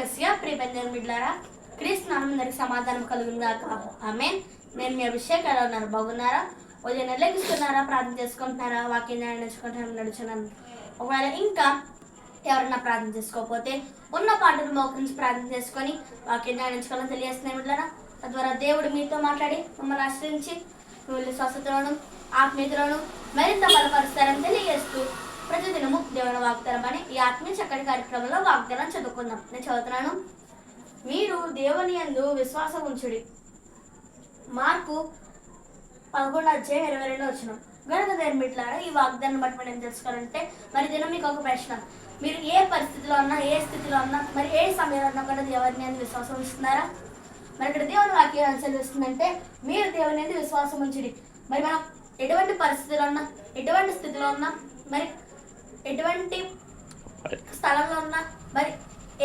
Messiah ప్రియమైన బిడ్డలారా, క్రీస్తు నామమున అందరికి సమాధానం కలుగునుగాక. ఆమేన్. నేను మీ అభిషేక్ ఎలా ఉన్నారు? బాగున్నారా? ఉదయం నిర్లగిస్తున్నారా? ప్రార్థన చేసుకుంటున్నారా? వాక్యం నడుచున్నాను. ఒకవేళ ఇంకా ఎవరన్నా ప్రార్థన చేసుకోకపోతే ఉన్న పాటలు మోకరించి ప్రార్థన చేసుకొని వాక్యం ధ్యానించుకోవాలని తెలియజేస్తున్నాయి బిడ్డలారా. తద్వారా దేవుడు మీతో మాట్లాడి మమ్మల్ని ఆశ్రయించి మిమ్మల్ని స్వస్థతలోను ఆత్మీయతలోను మరింత బలపరుస్తారని తెలియజేస్తూ ప్రతిదినము దేవుని వాగ్దానం అని ఈ ఆత్మీయ చక్కటి కార్యక్రమంలో వాగ్దానం చదువుకుందాం. నేను చదువుతున్నాను. మీరు దేవుని యందు విశ్వాసం ఉంచుడి. మార్కు 11:22 గనుక దేవుని బిడ్డలారా, ఈ వాగ్దానం బట్టి మనం ఏం తెలుసుకోవాలంటే, మరి దినం మీకు ఒక ప్రశ్న. మీరు ఏ పరిస్థితిలో ఉన్నా, ఏ స్థితిలో ఉన్నా, మరి ఏ సమయంలో ఉన్నా కూడా దేవుని యందు విశ్వాసం ఉంచుతున్నారా? మరి ఇక్కడ దేవుని వాక్యం అనుసరిస్తుందంటే, మీరు దేవుని యందు విశ్వాసం ఉంచుడి. మరి మనం ఎటువంటి పరిస్థితిలో ఉన్నా, ఎటువంటి స్థితిలో ఉన్నా, మరి ఎటువంటి స్థలంలో ఉన్నా, మరి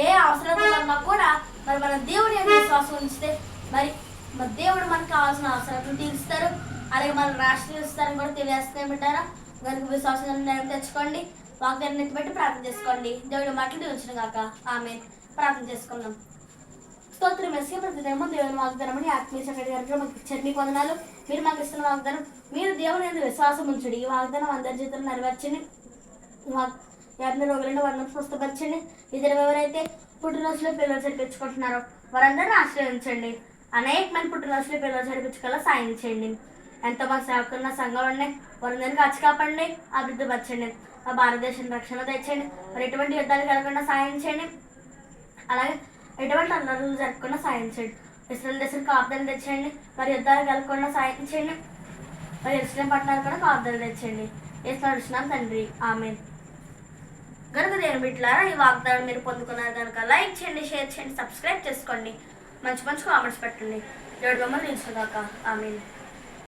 ఏ అవసరంలో ఉన్నా కూడా మరి మన దేవుని యందు విశ్వాసం ఉంచితే మరి దేవుడు మనకు కావాల్సిన అవసరాలను తీరుస్తారు, అలాగే మన రాష్ట్రం ఇస్తారని కూడా తెలియజేస్తామంటారా. కనుక విశ్వాసం నిర్ణయం తెచ్చుకోండి, వాగ్దానాన్ని బట్టి ప్రార్థన చేసుకోండి. దేవుడి మాటలు దీవించును గాక. ఆమేన్. ప్రార్థన చేసుకుందాం. స్తోత్రం మెస్సియా ప్రతిదినము దేవుని వాగ్దానం ఆత్మీయ చక్కటి గారు మాకు ఇచ్చారు. మీ వందనాలు. మీరు మాకు ఇస్తున్న వాగ్దానం, మీరు దేవుని యందు విశ్వాసం ఉంచుడి. ఈ వాగ్దానం అందరి జీవితంలో నెరవేర్చండి. ఎవరిని రోగులను వారిని స్వస్థపరచండి. ఇద్దరు ఎవరైతే పుట్టినరోజులో పిల్లలు జరిపించుకుంటున్నారో వారందరినీ ఆశ్రయించండి. అనేకమైన పుట్టినరోజులో పిల్లలు జరిపించుకోవాలా సాయం చేయండి. ఎంతోమంది సేవకున్న సంఘం ఉన్నాయి, వారందరినీ కాచి కాపాడండి, అభివృద్ధిపరచండి. మా భారతదేశం రక్షణ తెచ్చండి. మరి ఎటువంటి యుద్ధాలు కలగకుండా సాయం చేయండి, అలాగే ఎటువంటి అల్లర్లు జరగకుండా సాయం చేయండి. ఇస్రాయేల్ దేశం కాపుదలు తెచ్చండి, మరి యుద్ధాలు కలగకుండా సాయం చేయండి. మరి ఇస్రాయేల్ పట్టణాలు కూడా కాపుదలు తెచ్చండి. ఇస్తున్నాం తండ్రి. ఆమేన్. గనుక దేవుని బిడ్డలారా, ఈ వాగ్దానం మీరు పొందుకున్నారు కనుక లైక్ చేయండి, షేర్ చేయండి, సబ్స్క్రైబ్ చేసుకోండి, మంచి మంచి కామెంట్స్ పెట్టండి. దేవుడు మమ్మల్ని నిలుచుగాక. ఆమేన్.